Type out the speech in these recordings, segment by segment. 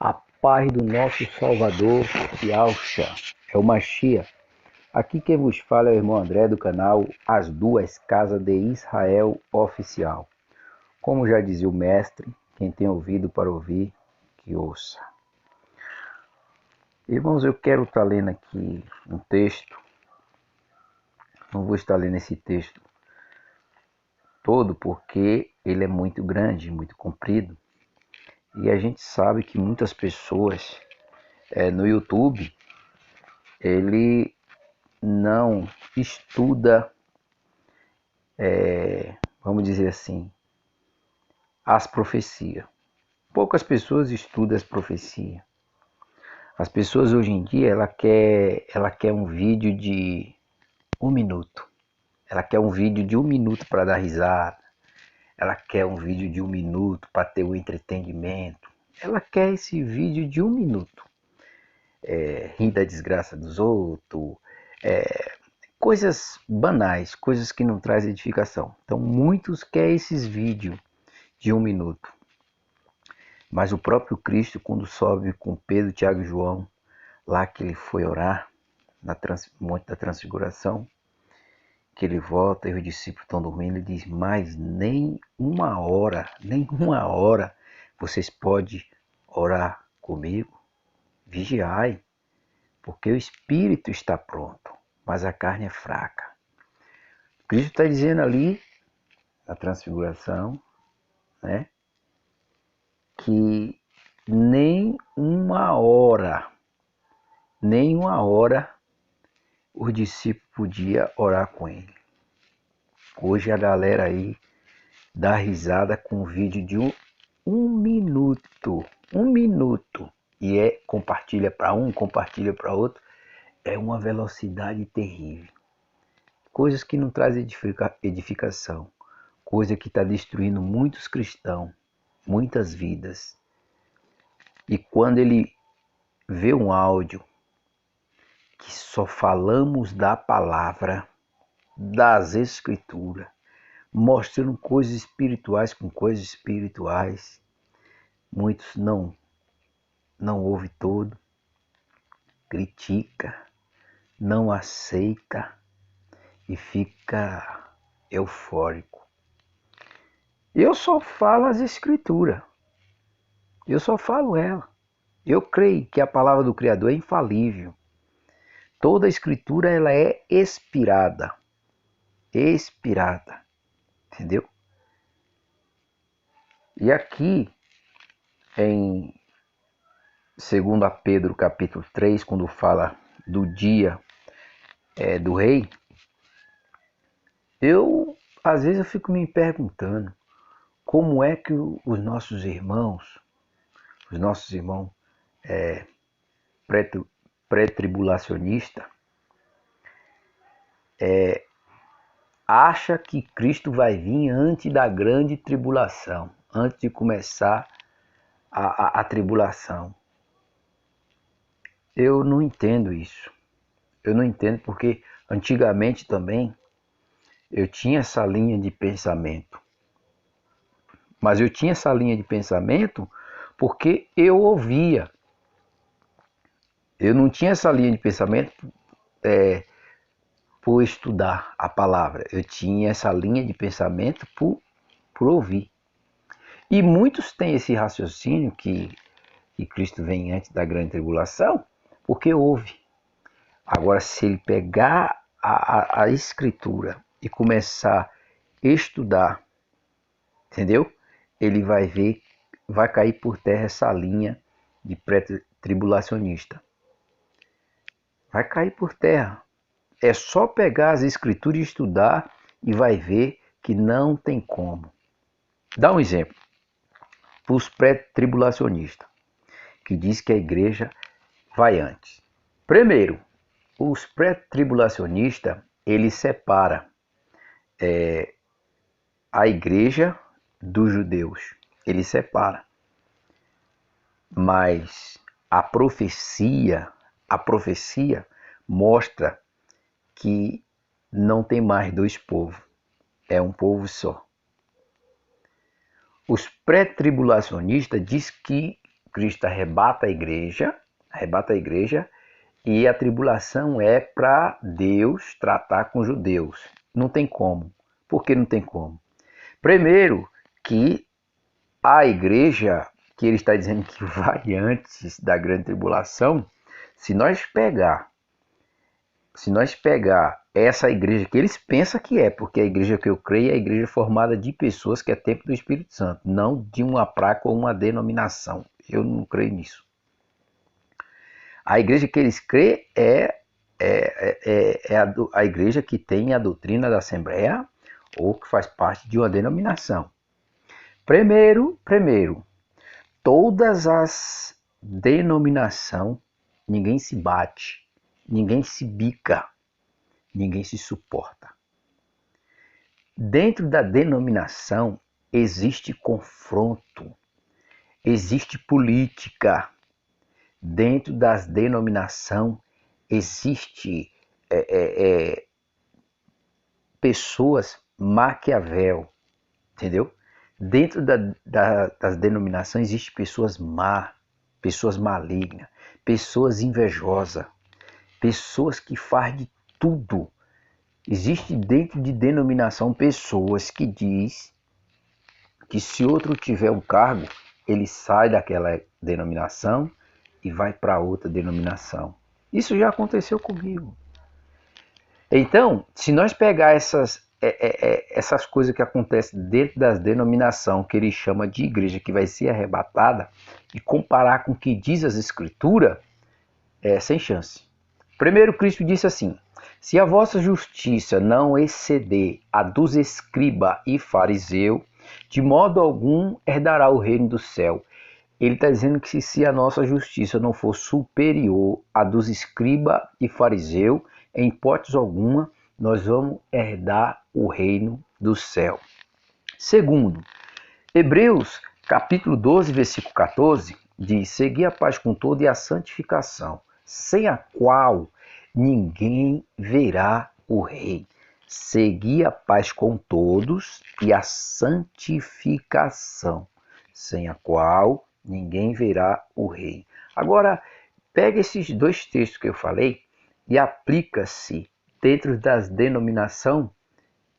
A paz do nosso Salvador, Yahshua, é o Mashiach. Aqui quem vos fala é o irmão André do canal As Duas Casas de Israel Oficial. Como já dizia o mestre, quem tem ouvido para ouvir, que ouça. Irmãos, eu quero estar lendo aqui um texto. Não vou estar lendo esse texto todo porque ele é muito grande, muito comprido. E a gente sabe que muitas pessoas no YouTube, ele não estuda, vamos dizer assim, as profecias. Poucas pessoas estudam as profecias. As pessoas hoje em dia, ela quer um vídeo de 1 minuto. Ela quer um vídeo de 1 minuto para dar risada. Ela quer um vídeo de 1 minuto para ter o entretenimento. Ela quer esse vídeo de 1 minuto. Rir da desgraça dos outros. Coisas banais, coisas que não trazem edificação. Então muitos querem esses vídeos de 1 minuto. Mas o próprio Cristo, quando sobe com Pedro, Tiago e João, lá que ele foi orar, no Monte da Transfiguração, que ele volta e os discípulos estão dormindo, ele diz, mas nem uma hora vocês podem orar comigo, vigiai, porque o espírito está pronto, mas a carne é fraca. Cristo está dizendo ali, na Transfiguração, né, que nem uma hora os discípulos podiam orar com ele. Hoje a galera aí dá risada com um vídeo de um minuto, e compartilha para um, compartilha para outro, é uma velocidade terrível. Coisas que não trazem edificação, coisa que está destruindo muitos cristãos, muitas vidas. E quando ele vê um áudio que só falamos da palavra, das escrituras, mostrando coisas espirituais com coisas espirituais, muitos não ouve todo, critica, não aceita e fica eufórico. Eu só falo as escrituras, eu só falo ela. Eu creio que a palavra do Criador é infalível. Toda a escritura ela é expirada, entendeu? E aqui em 2 Pedro capítulo 3, quando fala do dia do rei, às vezes eu fico me perguntando como é que os nossos irmãos pré-tribulacionistas acham que Cristo vai vir antes da grande tribulação, antes de começar a tribulação. Eu não entendo isso. Eu não entendo porque antigamente também eu tinha essa linha de pensamento. Mas eu tinha essa linha de pensamento porque eu ouvia. Eu não tinha essa linha de pensamento por estudar a palavra. Eu tinha essa linha de pensamento por ouvir. E muitos têm esse raciocínio que Cristo vem antes da grande tribulação porque ouve. Agora, se ele pegar a escritura e começar a estudar, entendeu? Ele vai ver, vai cair por terra essa linha de pré-tribulacionista. Vai cair por terra. É só pegar as escrituras e estudar e vai ver que não tem como. Dá um exemplo para os pré-tribulacionistas, que diz que a igreja vai antes. Primeiro, os pré-tribulacionistas, eles separam a igreja dos judeus. Eles separam. Mas a profecia mostra que não tem mais dois povos. É um povo só. Os pré-tribulacionistas dizem que Cristo arrebata a igreja, e a tribulação é para Deus tratar com os judeus. Não tem como. Por que não tem como? Primeiro, que a igreja que ele está dizendo que vai antes da grande tribulação, se nós pegar essa igreja que eles pensam que é, porque a igreja que eu creio é a igreja formada de pessoas que é templo do Espírito Santo, não de uma placa ou uma denominação. Eu não creio nisso. A igreja que eles creem é a igreja que tem a doutrina da Assembleia ou que faz parte de uma denominação. Primeiro, todas as denominações, ninguém se bate, ninguém se bica, ninguém se suporta. Dentro da denominação existe confronto, existe política. Dentro das denominações existe pessoas Maquiavel, entendeu? Dentro das denominações existe pessoas má, pessoas malignas, pessoas invejosas, pessoas que fazem de tudo. Existe dentro de denominação pessoas que diz que se outro tiver um cargo, ele sai daquela denominação e vai para outra denominação. Isso já aconteceu comigo. Então, se nós pegar essas coisas que acontecem dentro das denominações que ele chama de igreja que vai ser arrebatada e comparar com o que diz as escrituras, é sem chance. Primeiro, Cristo disse assim: se a vossa justiça não exceder a dos escriba e fariseu, de modo algum herdará o reino do céu. Ele está dizendo que se a nossa justiça não for superior à dos escriba e fariseu, em hipótese alguma, nós vamos herdar o reino do céu. Segundo, Hebreus capítulo 12, versículo 14, diz: segui a paz com todo e a santificação, sem a qual ninguém verá o rei. Segui a paz com todos e a santificação, sem a qual ninguém verá o rei. Agora, pega esses dois textos que eu falei e aplica-se dentro das denominações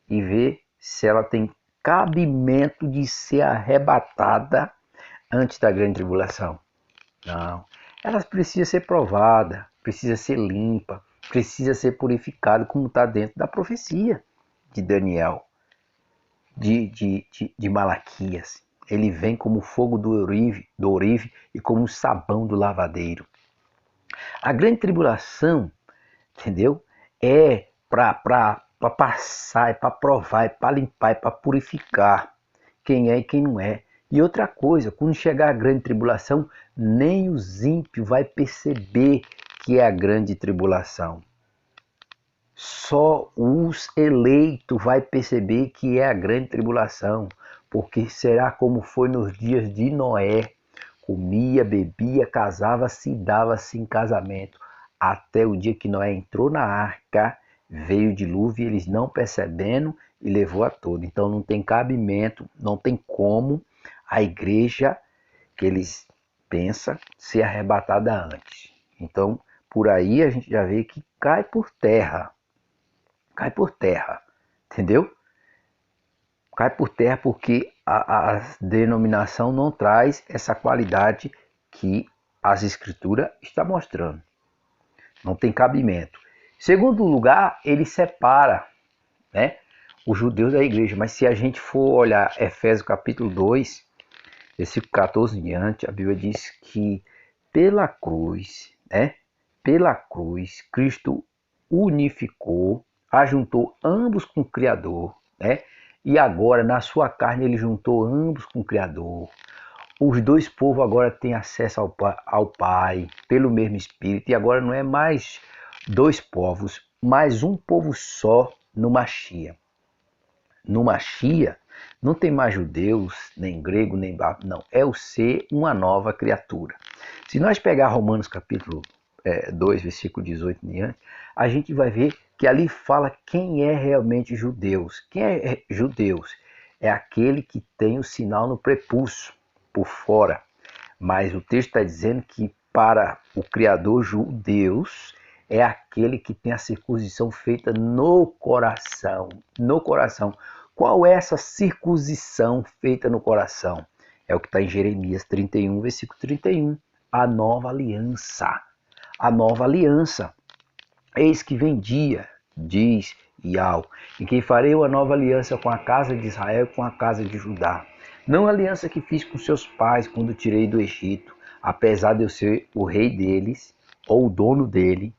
e vê se ela tem cabimento de ser arrebatada antes da grande tribulação. Não. Elas precisam ser provadas, precisa ser limpa, precisa ser purificada, como está dentro da profecia de Daniel, de Malaquias. Ele vem como fogo do orive e como sabão do lavadeiro. A grande tribulação, entendeu? É para passar, é para provar, é para limpar, é para purificar quem é e quem não é. E outra coisa, quando chegar a grande tribulação, nem os ímpios vai perceber que é a grande tribulação. Só os eleitos vai perceber que é a grande tribulação, porque será como foi nos dias de Noé: comia, bebia, casava-se e dava-se em casamento, até o dia que Noé entrou na arca, veio o dilúvio, eles não percebendo e levou a todo. Então não tem cabimento, não tem como a igreja que eles pensam ser arrebatada antes. Então por aí a gente já vê que cai por terra, entendeu? Cai por terra porque a denominação não traz essa qualidade que as escrituras estão mostrando. Não tem cabimento. Segundo lugar, ele separa, né, os judeus da igreja. Mas se a gente for olhar Efésios capítulo 2, versículo 14 em diante, a Bíblia diz que pela cruz, né, Cristo unificou, ajuntou ambos com o Criador, né? E agora na sua carne ele juntou ambos com o Criador. Os dois povos agora têm acesso ao Pai pelo mesmo Espírito, e agora não é mais dois povos, mas um povo só no Machia. No Machia não tem mais judeus, nem grego, nem bárbaro, não. É o ser uma nova criatura. Se nós pegar Romanos capítulo 2, versículo 18 em diante, a gente vai ver que ali fala quem é realmente judeus. Quem é judeus? É aquele que tem o sinal no prepúcio, por fora. Mas o texto está dizendo que para o Criador, Deus é aquele que tem a circuncisão feita no coração. No coração. Qual é essa circuncisão feita no coração? É o que está em Jeremias 31, versículo 31. A nova aliança. A nova aliança. Eis que vem dia, diz Yahweh, em que farei uma nova aliança com a casa de Israel e com a casa de Judá. Não a aliança que fiz com seus pais quando tirei do Egito, apesar de eu ser o rei deles, ou o dono dele,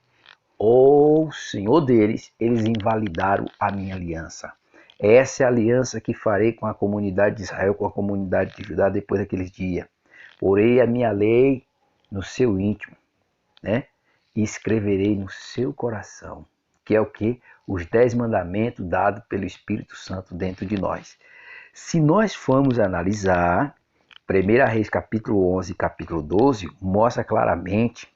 ou o senhor deles, eles invalidaram a minha aliança. Essa é a aliança que farei com a comunidade de Israel, com a comunidade de Judá depois daqueles dias. Porei a minha lei no seu íntimo, né? E escreverei no seu coração, que é o que? Os 10 mandamentos dados pelo Espírito Santo dentro de nós. Se nós formos analisar, 1 Reis capítulo 11 e capítulo 12, mostra claramente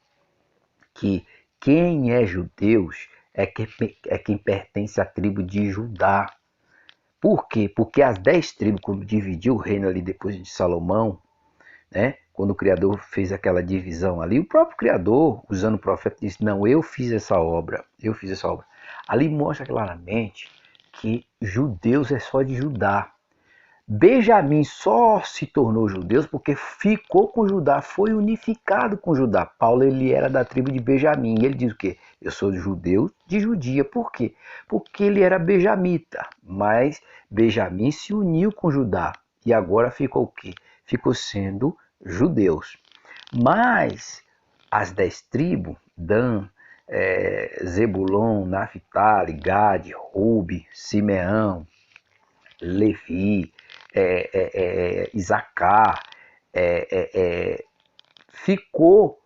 que quem é judeus é quem pertence à tribo de Judá. Por quê? Porque as 10 tribos, quando dividiu o reino ali depois de Salomão, né? Quando o Criador fez aquela divisão ali, o próprio Criador, usando o profeta, disse: não, eu fiz essa obra, eu fiz essa obra. Ali mostra claramente que judeus é só de Judá. Benjamim só se tornou judeu porque ficou com Judá, foi unificado com Judá. Paulo, ele era da tribo de Benjamim, e ele diz o quê? Eu sou judeu de judia. Por quê? Porque ele era benjamita, mas Benjamim se uniu com Judá e agora ficou o quê? Ficou sendo judeus. Mas as 10 tribos, Dan, Zebulon, Naphtali, Gade, Rubi, Simeão, Levi, Isacar, ficou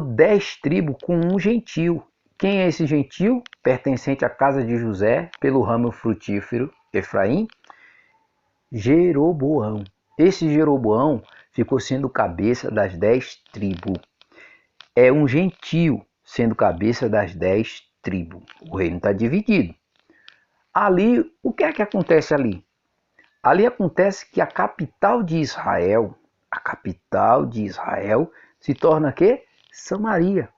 10 tribos com um gentil. Quem é esse gentil? Pertencente à casa de José, pelo ramo frutífero Efraim, Jeroboão. Esse Jeroboão ficou sendo cabeça das 10 tribos. É um gentil sendo cabeça das 10 tribos. O reino está dividido. Ali, o que é que acontece ali? Ali acontece que a capital de Israel se torna quê? Samaria.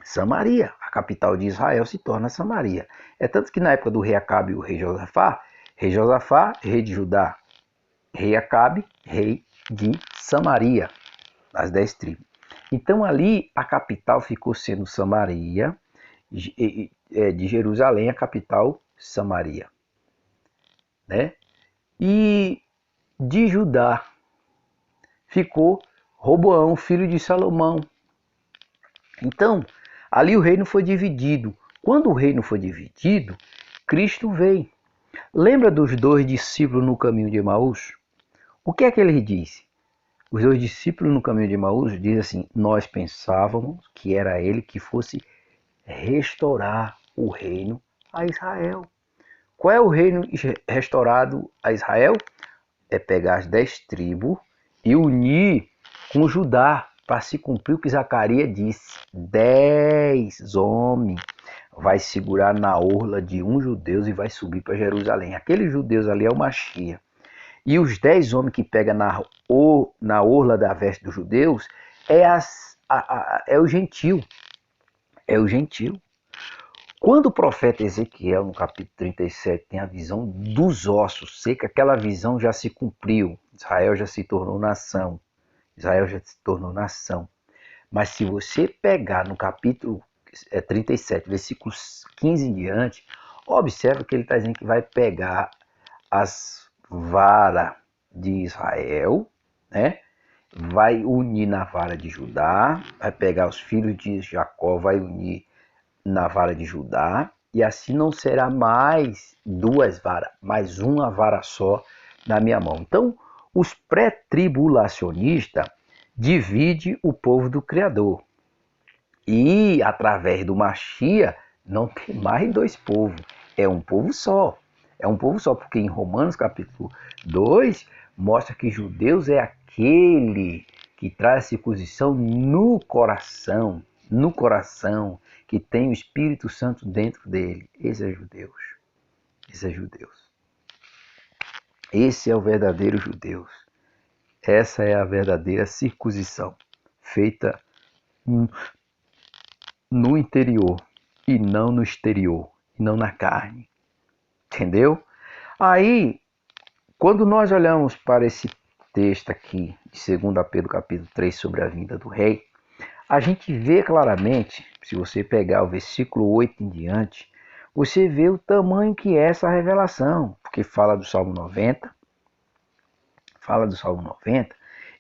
Samaria, a capital de Israel se torna Samaria. É tanto que na época do rei Acabe e o rei Josafá, rei de Judá, rei Acabe, rei de Samaria, das 10 tribos. Então ali a capital ficou sendo Samaria, de Jerusalém a capital Samaria, né? E de Judá ficou Roboão, filho de Salomão. Então, ali o reino foi dividido. Quando o reino foi dividido, Cristo veio. Lembra dos 2 discípulos no caminho de Emaús? O que é que ele disse? Os 2 discípulos no caminho de Emaús dizem assim: nós pensávamos que era ele que fosse restaurar o reino a Israel. Qual é o reino restaurado a Israel? É pegar as 10 tribos e unir com Judá, para se cumprir o que Zacarias disse: 10 homens vai segurar na orla de um judeu e vai subir para Jerusalém. Aqueles judeus ali é o Machia. E os 10 homens que pegam na orla da veste dos judeus é o gentil. É o gentil. Quando o profeta Ezequiel, no capítulo 37, tem a visão dos ossos secos, aquela visão já se cumpriu. Israel já se tornou nação. Israel já se tornou nação. Mas se você pegar no capítulo 37, versículos 15 em diante, observa que ele está dizendo que vai pegar as varas de Israel, né? Vai unir na vara de Judá, vai pegar os filhos de Jacó, vai unir na vara de Judá, e assim não será mais 2 varas, mas uma vara só na minha mão. Então, os pré-tribulacionistas dividem o povo do Criador. E através do Machia não tem mais 2 povos, é um povo só. É um povo só, porque em Romanos capítulo 2 mostra que judeus é aquele que traz a circuncisão no coração, que tem o Espírito Santo dentro dele. Esse é judeus. Esse é judeus. Esse é o verdadeiro judeu. Essa é a verdadeira circuncisão, feita no interior e não no exterior, e não na carne. Entendeu? Aí, quando nós olhamos para esse texto aqui, de 2 Pedro capítulo 3, sobre a vinda do rei, a gente vê claramente, se você pegar o versículo 8 em diante, você vê o tamanho que é essa revelação, porque fala do Salmo 90,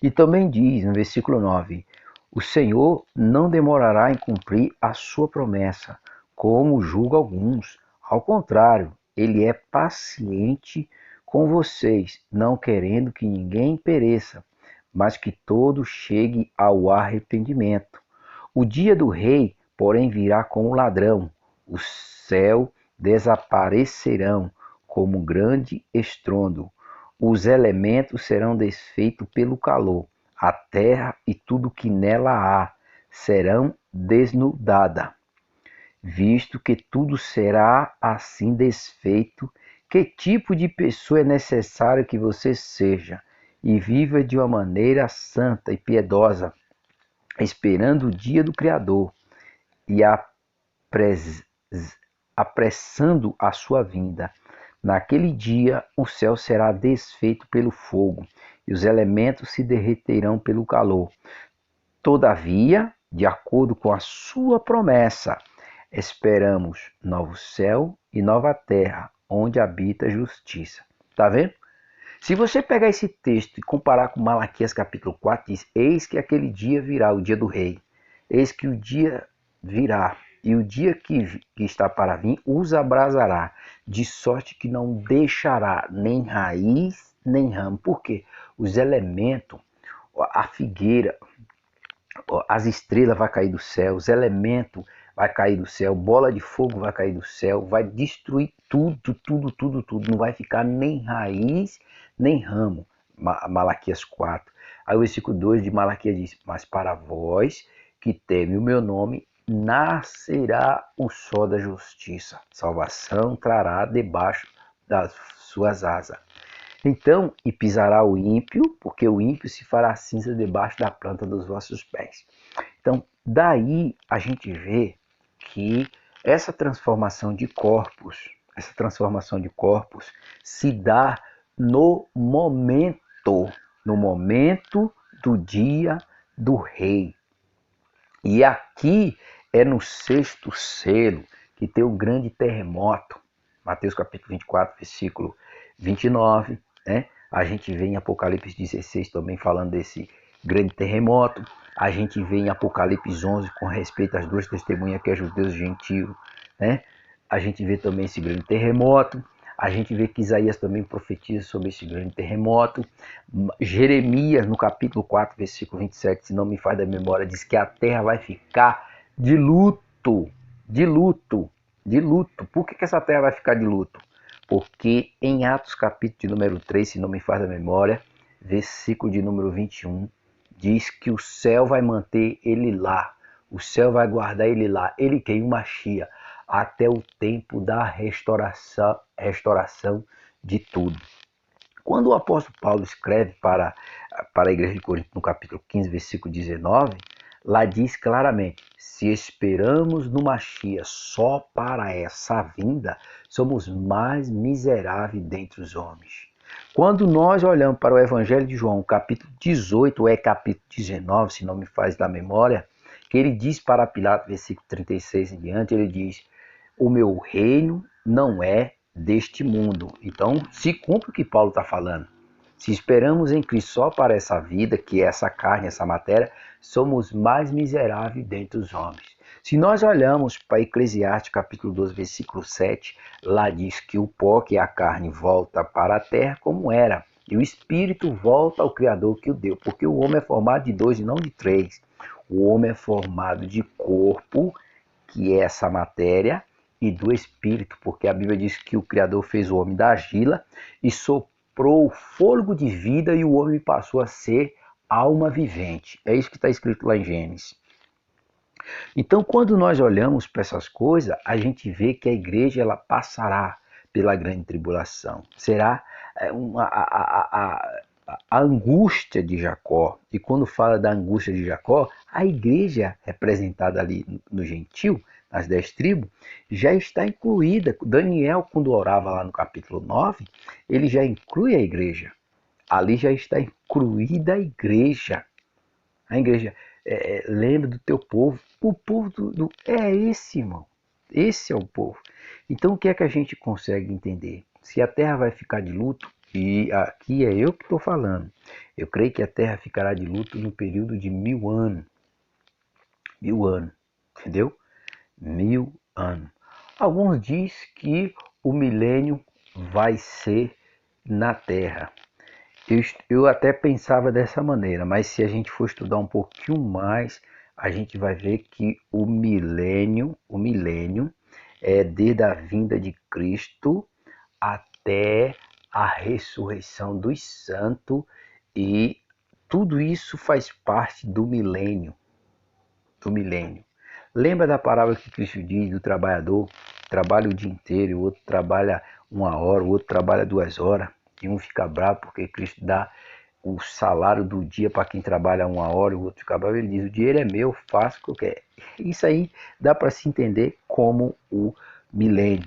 e também diz no versículo 9, o Senhor não demorará em cumprir a sua promessa, como julga alguns. Ao contrário, ele é paciente com vocês, não querendo que ninguém pereça, mas que todos cheguem ao arrependimento. O dia do rei, porém, virá como ladrão. O céu desaparecerão como grande estrondo. Os elementos serão desfeitos pelo calor. A terra e tudo que nela há serão desnudadas. Visto que tudo será assim desfeito, que tipo de pessoa é necessário que você seja e viva de uma maneira santa e piedosa, esperando o dia do Criador e apressando a sua vinda. Naquele dia o céu será desfeito pelo fogo e os elementos se derreterão pelo calor. Todavia, de acordo com a sua promessa, esperamos novo céu e nova terra, onde habita a justiça. Tá vendo? Se você pegar esse texto e comparar com Malaquias capítulo 4, diz, eis que aquele dia virá, o dia do rei. Eis que o dia virá, e o dia que está para vir os abrasará, de sorte que não deixará nem raiz, nem ramo. Por quê? Os elementos, a figueira, as estrelas vão cair do céu, os elementos vai cair do céu, bola de fogo vai cair do céu, vai destruir tudo, tudo, tudo, tudo. Não vai ficar nem raiz, nem ramo. Malaquias 4. Aí o versículo 2 de Malaquias diz, mas para vós que temem o meu nome, nascerá o sol da justiça. Salvação trará debaixo das suas asas. Então, e pisará o ímpio, porque o ímpio se fará cinza debaixo da planta dos vossos pés. Então, daí a gente vê que essa transformação de corpos se dá no momento do dia do rei. E aqui é no sexto selo que tem o grande terremoto. Mateus capítulo 24, versículo 29, né? A gente vê em Apocalipse 16 também falando desse grande terremoto. A gente vê em Apocalipse 11 com respeito às duas testemunhas que é judeus e gentios, né? A gente vê também esse grande terremoto. A gente vê que Isaías também profetiza sobre esse grande terremoto. Jeremias, no capítulo 4, versículo 27, se não me falha da memória, diz que a terra vai ficar de luto, de luto, de luto. Por que essa terra vai ficar de luto? Porque em Atos capítulo de número 3, se não me falha da memória, versículo de número 21, diz que o céu vai manter ele lá, o céu vai guardar ele lá, ele quem? O Machia, até o tempo da restauração de tudo. Quando o apóstolo Paulo escreve para a igreja de Corinto, no capítulo 15, versículo 19, lá diz claramente, se esperamos no Machia só para essa vinda, somos mais miseráveis dentre os homens. Quando nós olhamos para o Evangelho de João, capítulo 18, ou é capítulo 19, se não me faz da memória, que ele diz para Pilatos, versículo 36 em diante, ele diz, o meu reino não é deste mundo. Então, se cumpre o que Paulo está falando. Se esperamos em Cristo só para essa vida, que é essa carne, essa matéria, somos mais miseráveis dentre os homens. Se nós olhamos para Eclesiastes capítulo 12, versículo 7, lá diz que o pó, que é a carne, volta para a terra como era, e o espírito volta ao Criador que o deu, porque o homem é formado de dois e não de três. O homem é formado de corpo, que é essa matéria, e do espírito, porque a Bíblia diz que o Criador fez o homem da argila e soprou o fôlego de vida e o homem passou a ser alma vivente. É isso que está escrito lá em Gênesis. Então, quando nós olhamos para essas coisas, a gente vê que a igreja ela passará pela grande tribulação. Será a angústia de Jacó. E quando fala da angústia de Jacó, a igreja representada ali no gentil, nas 10 tribos, já está incluída. Daniel, quando orava lá no capítulo 9, ele já inclui a igreja. Ali já está incluída a igreja. A igreja, lembra do teu povo. O povo é esse, irmão. Esse é o povo. Então o que é que a gente consegue entender? Se a terra vai ficar de luto, e aqui é eu que estou falando, eu creio que a terra ficará de luto no período de 1000 anos. 1000 anos, entendeu? 1000 anos. Alguns dizem que o milênio vai ser na terra. Eu até pensava dessa maneira, mas se a gente for estudar um pouquinho mais, a gente vai ver que o milênio é desde a vinda de Cristo até a ressurreição dos santos, e tudo isso faz parte do milênio, do milênio. Lembra da palavra que Cristo diz do trabalhador? Trabalha o dia inteiro, o outro trabalha 1 hora, o outro trabalha 2 horas, e um fica bravo porque Cristo dá o salário do dia para quem trabalha 1 hora, o outro fica bravo. Ele diz: o dinheiro é meu, faço o que eu quero. Isso aí dá para se entender como o milênio.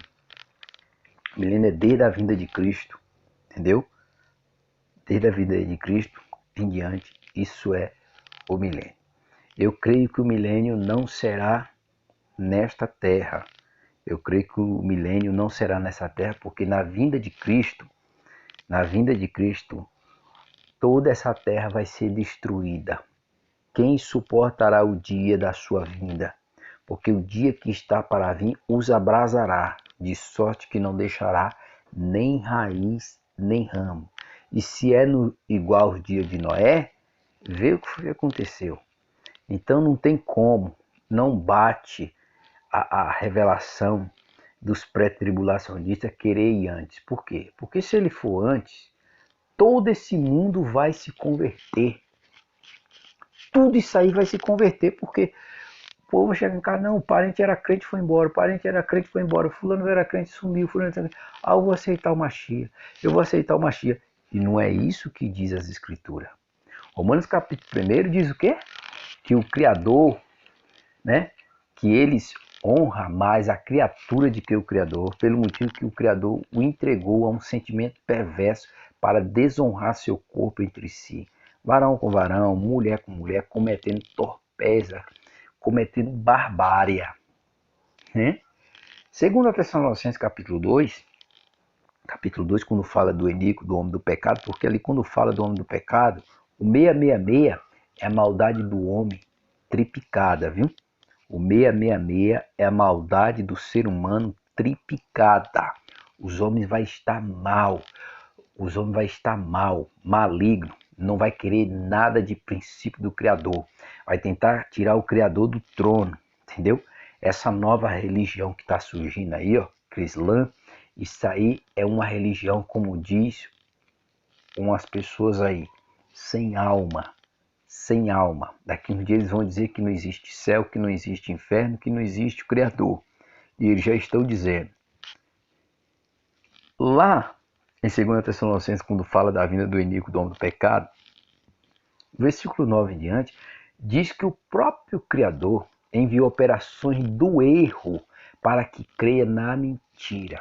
O milênio é desde a vinda de Cristo, entendeu? Desde a vinda de Cristo em diante, isso é o milênio. Eu creio que o milênio não será nesta terra. Eu creio que o milênio não será nessa terra, porque na vinda de Cristo, toda essa terra vai ser destruída. Quem suportará o dia da sua vinda? Porque o dia que está para vir os abrasará, de sorte que não deixará nem raiz nem ramo. E se é igual aos dias de Noé, vê o que aconteceu. Então não tem como, não bate a revelação dos pré-tribulacionistas querer ir antes. Por quê? Porque se ele for antes, todo esse mundo vai se converter. Tudo isso aí vai se converter, porque o povo chega em casa: não, o parente era crente e foi embora, o parente era crente e foi embora, fulano era crente e sumiu, fulano era crente. Eu vou aceitar o Machia, eu vou aceitar o Machia. E não é isso que diz as Escrituras. Romanos capítulo 1 diz o quê? Que o Criador, né, que eles honram mais a criatura do que o Criador, pelo motivo que o Criador o entregou a um sentimento perverso para desonrar seu corpo entre si. Varão com varão, mulher com mulher, cometendo torpeza, cometendo barbárie. Né? Segundo a Tessalonicenses capítulo 2, quando fala do eníquo, do homem do pecado, porque ali quando fala do homem do pecado, o 666 é a maldade do homem triplicada, viu? O 666 é a maldade do ser humano triplicada. Os homens vai estar mal, maligno, não vai querer nada de princípio do Criador, vai tentar tirar o Criador do trono, entendeu? Essa nova religião que está surgindo aí, ó, cristã, isso aí é uma religião, como diz umas pessoas aí, sem alma, sem alma. Daqui uns dias eles vão dizer que não existe céu, que não existe inferno, que não existe o Criador. E eles já estão dizendo. Lá em 2 Tessalonicenses, quando fala da vinda do iníquo, do homem do pecado, versículo 9 em diante, diz que o próprio Criador enviou operações do erro para que creia na mentira,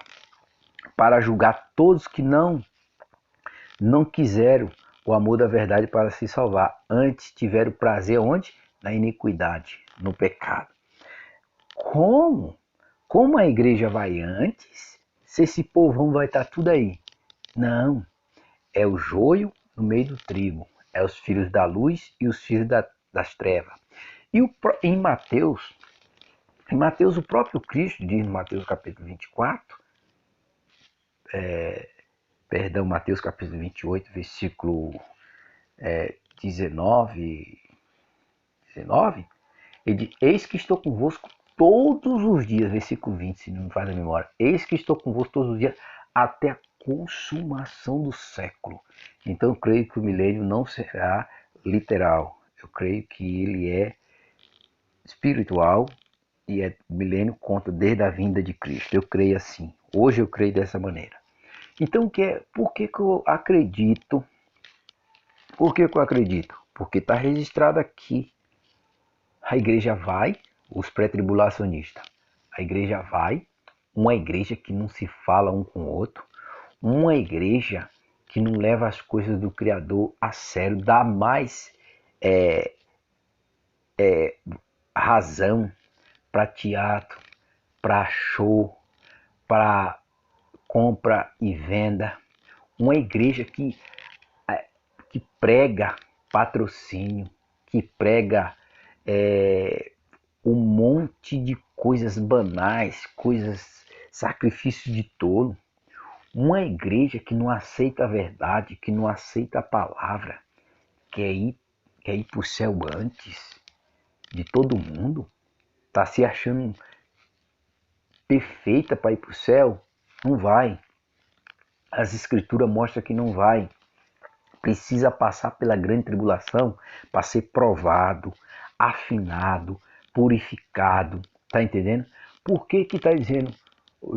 para julgar todos que não quiseram o amor da verdade para se salvar, antes tiveram prazer onde? Na iniquidade, no pecado. Como? Como a igreja vai antes, se esse povão vai estar tudo aí? Não, é o joio no meio do trigo, é os filhos da luz e os filhos das trevas. E em Mateus, o próprio Cristo diz, no Mateus capítulo 24, Mateus capítulo 28, versículo 19, ele diz: eis que estou convosco todos os dias, versículo 20, se não me falha a memória, eis que estou convosco todos os dias até a consumação do século. Então eu creio que o milênio não será literal, eu creio que ele é espiritual, e o milênio conta desde a vinda de Cristo. Eu creio assim, hoje eu creio dessa maneira. Então por que eu acredito Por que eu acredito? Porque está registrado aqui. A igreja vai, os pré-tribulacionistas, a igreja vai, uma igreja que não se fala um com o outro, uma igreja que não leva as coisas do Criador a sério, dá mais razão para teatro, para show, para compra e venda. Uma igreja que prega patrocínio, que prega um monte de coisas banais, coisas, sacrifício de tolo. Uma igreja que não aceita a verdade, que não aceita a palavra, quer ir para o céu antes de todo mundo, está se achando perfeita para ir para o céu, não vai. As escrituras mostram que não vai. Precisa passar pela grande tribulação para ser provado, afinado, purificado. Tá entendendo? Por que que tá dizendo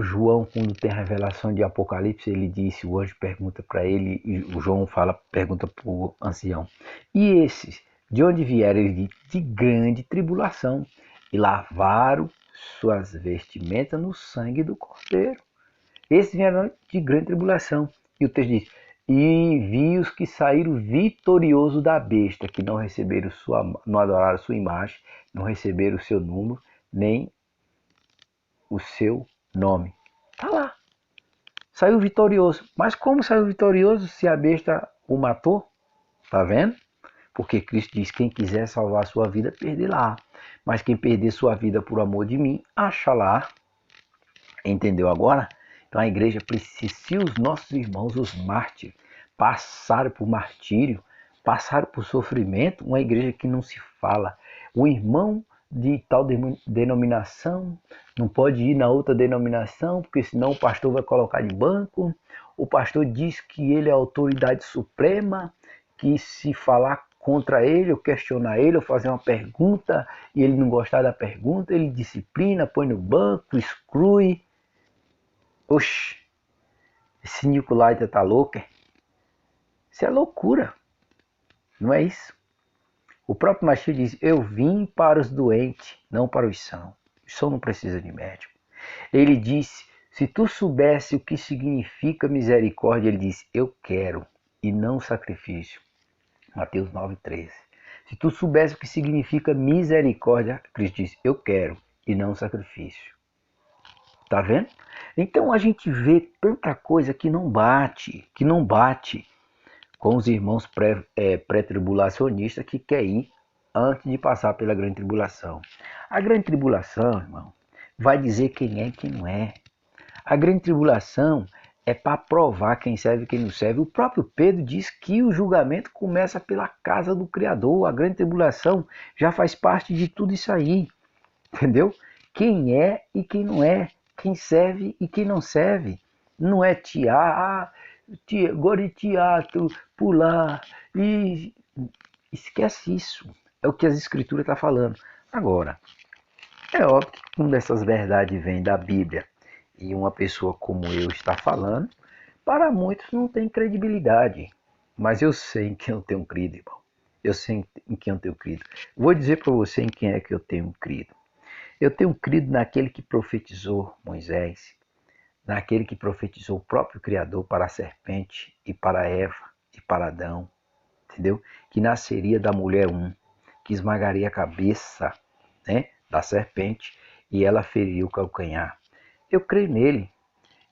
João, quando tem a revelação de Apocalipse, ele disse, o anjo pergunta para ele, e o João pergunta para o ancião, e esses, de onde vieram? Ele diz, de grande tribulação, e lavaram suas vestimentas no sangue do Cordeiro. Esses vieram de grande tribulação. E o texto diz, e vi os que saíram vitoriosos da besta, que não receberam não adoraram sua imagem, não receberam o seu número, nem o seu nome. Tá lá. Saiu vitorioso. Mas como saiu vitorioso se a besta o matou? Tá vendo? Porque Cristo diz, quem quiser salvar sua vida, perderá. Mas quem perder sua vida por amor de mim, acha lá. Entendeu agora? Então a igreja precisa, se os nossos irmãos, os mártires, passaram por martírio, passaram por sofrimento, uma igreja que não se fala. O irmão de tal denominação não pode ir na outra denominação, porque senão o pastor vai colocar de banco. O pastor diz que ele é a autoridade suprema, que se falar contra ele, ou questionar ele, ou fazer uma pergunta, e ele não gostar da pergunta, ele disciplina, põe no banco, exclui. Oxe, esse Nicolaita tá louco? Isso é loucura, não é isso? O próprio Machado diz, eu vim para os doentes, não para os sãos. O são não precisa de médico. Ele disse, se tu soubesse o que significa misericórdia, ele disse, eu quero e não sacrifício. Mateus 9,13. Se tu soubesse o que significa misericórdia, Cristo disse, eu quero e não sacrifício. Tá vendo? Então a gente vê tanta coisa que não bate com os irmãos pré-tribulacionistas que quer ir antes de passar pela grande tribulação. A grande tribulação, irmão, vai dizer quem é e quem não é. A grande tribulação é para provar quem serve e quem não serve. O próprio Pedro diz que o julgamento começa pela casa do Criador. A grande tribulação já faz parte de tudo isso aí. Entendeu? Quem é e quem não é. Quem serve e quem não serve. Não é agora de teatro, pular. E esquece isso. É o que as escrituras estão falando. Agora, é óbvio que quando essas verdades vêm da Bíblia e uma pessoa como eu está falando, para muitos não tem credibilidade. Mas eu sei em quem eu tenho crido, irmão. Eu sei em quem eu tenho crido. Vou dizer para você em quem é que eu tenho crido. Eu tenho crido naquele que profetizou Moisés, naquele que profetizou o próprio Criador para a serpente e para Eva e para Adão, entendeu? Que nasceria da mulher que esmagaria a cabeça, né, da serpente e ela feriria o calcanhar. Eu creio nele.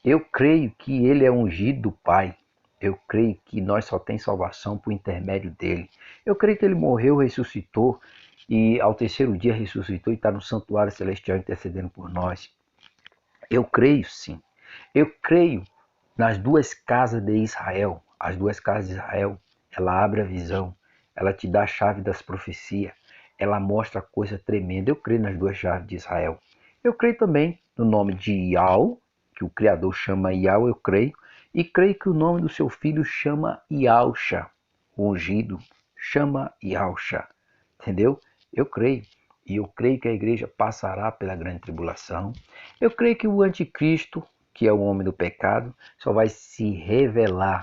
Eu creio que ele é ungido do Pai. Eu creio que nós só temos salvação por intermédio dele. Eu creio que ele morreu, ressuscitou e ao terceiro dia ressuscitou e está no santuário celestial intercedendo por nós. Eu creio sim. Eu creio nas duas casas de Israel. As duas casas de Israel, ela abre a visão, ela te dá a chave das profecias, ela mostra coisa tremenda. Eu creio nas duas chaves de Israel. Eu creio também no nome de Iau, que o Criador chama Iau, eu creio. E creio que o nome do seu filho chama Iausha, o ungido, chama Iausha. Entendeu? Eu creio. E eu creio que a igreja passará pela grande tribulação. Eu creio que o anticristo, que é o homem do pecado, só vai se revelar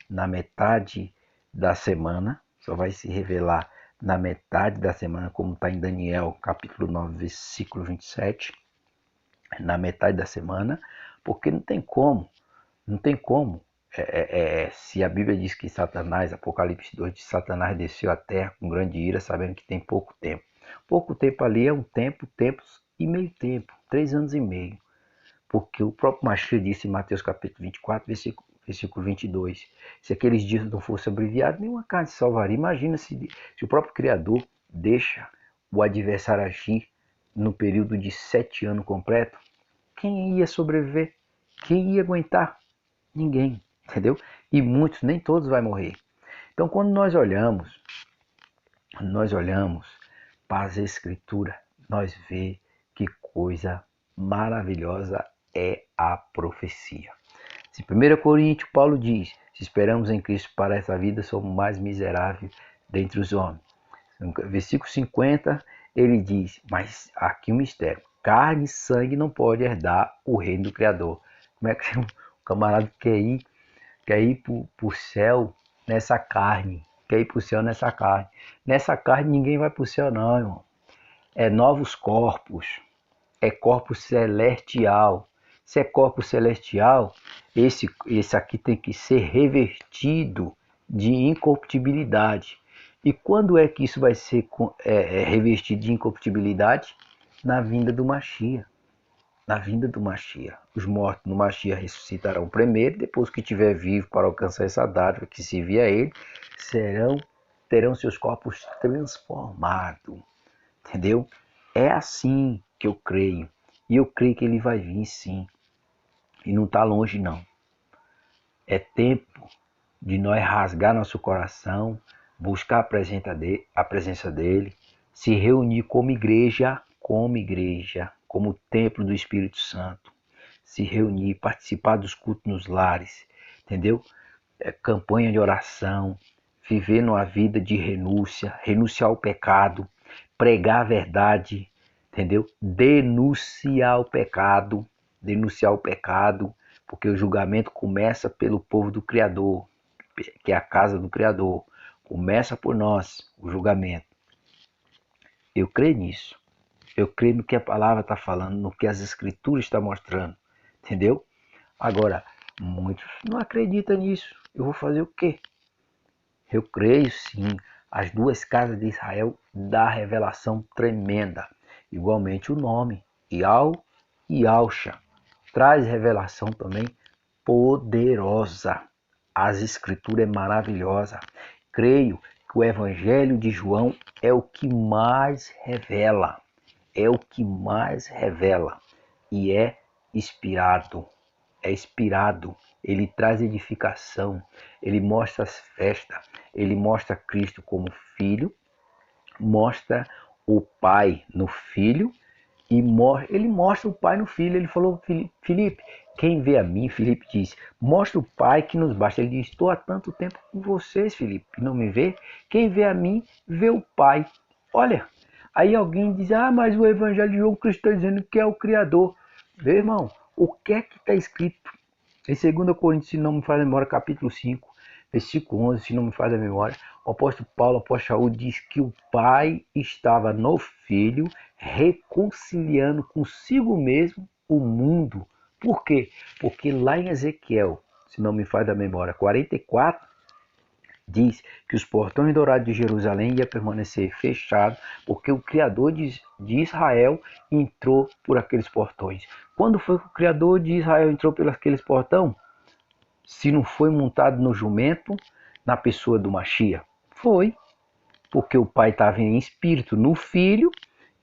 na metade da semana, só vai se revelar na metade da semana, como está em Daniel, capítulo 9, versículo 27, na metade da semana, porque não tem como, não tem como. Se a Bíblia diz que Satanás, Apocalipse 2, diz que Satanás desceu à terra com grande ira, sabendo que tem pouco tempo. Pouco tempo ali é um tempo, tempos e meio tempo, 3 anos e meio. Porque o próprio Machia disse em Mateus capítulo 24, versículo 22, se aqueles dias não fossem abreviados, nenhuma carne se salvaria. Imagina se o próprio Criador deixa o adversário agir no período de 7 anos completo. Quem ia sobreviver? Quem ia aguentar? Ninguém, entendeu? E muitos, nem todos vai morrer. Então quando nós olhamos para as escrituras, nós vemos que coisa maravilhosa é a profecia. Se 1 Coríntios, Paulo diz, se esperamos em Cristo para essa vida, somos mais miseráveis dentre os homens. No versículo 50, ele diz, mas aqui um mistério, carne e sangue não pode herdar o reino do Criador. Como é que um camarada quer ir para o céu nessa carne? Quer ir para o céu nessa carne? Nessa carne ninguém vai para o céu não, irmão. É novos corpos, é corpo celestial. Se é corpo celestial, esse aqui tem que ser revestido de incorruptibilidade. E quando é que isso vai ser revestido de incorruptibilidade? Na vinda do Machia. Na vinda do Machia. Os mortos no Machia ressuscitarão primeiro, depois que estiver vivo para alcançar essa dádiva que se via a ele, terão seus corpos transformados. Entendeu? É assim que eu creio. E eu creio que ele vai vir sim. E não está longe não. É tempo de nós rasgar nosso coração, buscar a presença dele, se reunir como igreja, como templo do Espírito Santo. Se reunir, participar dos cultos nos lares, entendeu? Campanha de oração, viver numa vida de renúncia, renunciar ao pecado, pregar a verdade, entendeu? Denunciar o pecado, porque o julgamento começa pelo povo do Criador, que é a casa do Criador. Começa por nós o julgamento. Eu creio nisso. Eu creio no que a palavra está falando, no que as escrituras estão mostrando, entendeu? Agora, muitos não acreditam nisso. Eu vou fazer o quê? Eu creio sim. As duas casas de Israel dá revelação tremenda. Igualmente o nome, Ial e Alcha, traz revelação também poderosa. As escrituras é maravilhosa. Creio que o Evangelho de João é o que mais revela. É o que mais revela. E é inspirado. É inspirado. Ele traz edificação. Ele mostra as festas. Ele mostra Cristo como filho. Mostra o Pai no Filho. E ele mostra o Pai no Filho. Ele falou, Filipe, quem vê a mim, Filipe diz, mostra o Pai que nos basta. Ele diz, estou há tanto tempo com vocês, Filipe, não me vê? Quem vê a mim, vê o Pai. Olha, aí alguém diz, mas o Evangelho de João Cristo está dizendo que é o Criador. Meu irmão, o que é que está escrito? Em 2 Coríntios, se não me falha a memória, capítulo 5, versículo 11, se não me falha a memória, o apóstolo Paulo, o apóstolo Saúl, diz que o Pai estava no Filho, reconciliando consigo mesmo o mundo. Por quê? Porque lá em Ezequiel, se não me falha a memória, 44, diz que os portões dourados de Jerusalém iam permanecer fechados, porque o Criador de Israel entrou por aqueles portões. Quando foi que o Criador de Israel entrou por aqueles portões? Se não foi montado no jumento, na pessoa do Machia? Foi, porque o Pai estava em espírito no Filho,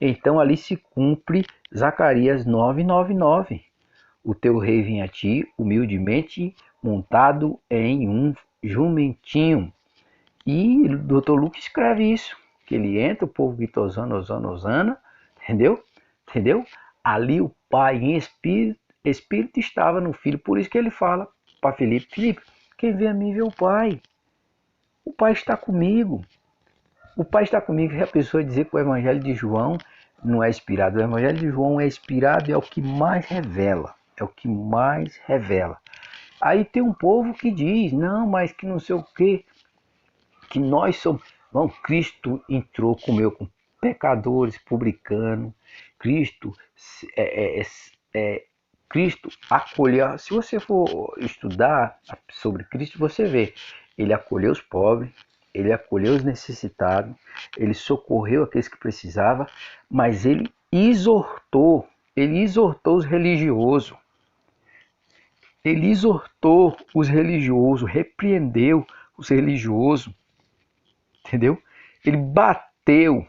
então ali se cumpre Zacarias 9:9. O teu rei vem a ti, humildemente montado em um jumentinho. E o Dr. Luke escreve isso, que ele entra, o povo grita Osana, Osana, Osana, entendeu? Entendeu? Ali o Pai em espírito estava no Filho, por isso que ele fala para Filipe, Filipe, quem vê a mim vê o Pai. O Pai está comigo. O Pai está comigo. E a pessoa dizer que o Evangelho de João não é inspirado. O Evangelho de João é inspirado e é o que mais revela. É o que mais revela. Aí tem um povo que diz, não, mas que não sei o quê, que nós somos. Irmão, Cristo entrou, comeu com pecadores, publicanos. Cristo, é, é, é, Cristo acolheu. Se você for estudar sobre Cristo, você vê. Ele acolheu os pobres, ele acolheu os necessitados, ele socorreu aqueles que precisavam, mas ele exortou os religiosos. Ele exortou os religiosos, repreendeu os religiosos, entendeu? Ele bateu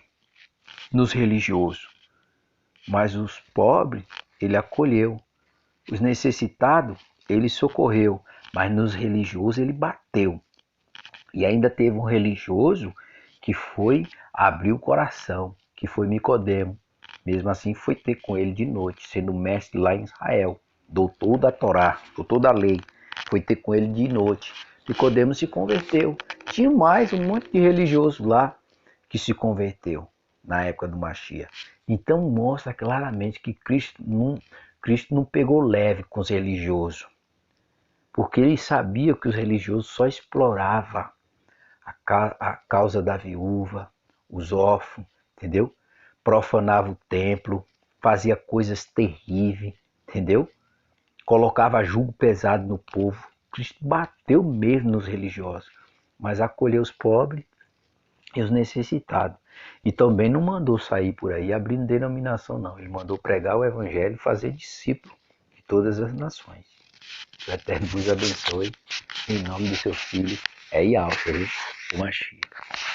nos religiosos, mas os pobres ele acolheu, os necessitados ele socorreu, mas nos religiosos ele bateu. E ainda teve um religioso que foi abrir o coração, que foi Nicodemo. Mesmo assim foi ter com ele de noite, sendo mestre lá em Israel, doutor da Torá, doutor da lei. Foi ter com ele de noite. Nicodemo se converteu. Tinha mais um monte de religioso lá que se converteu na época do Machia. Então mostra claramente que Cristo não pegou leve com os religiosos, porque ele sabia que os religiosos só exploravam a causa da viúva, os órfãos, entendeu? Profanava o templo, fazia coisas terríveis, entendeu? Colocava jugo pesado no povo. Cristo bateu mesmo nos religiosos, mas acolheu os pobres e os necessitados. E também não mandou sair por aí abrindo denominação, não. Ele mandou pregar o evangelho e fazer discípulo de todas as nações. Que o Eterno vos abençoe. Em nome do seu Filho, é Yahweh, o Mashiach.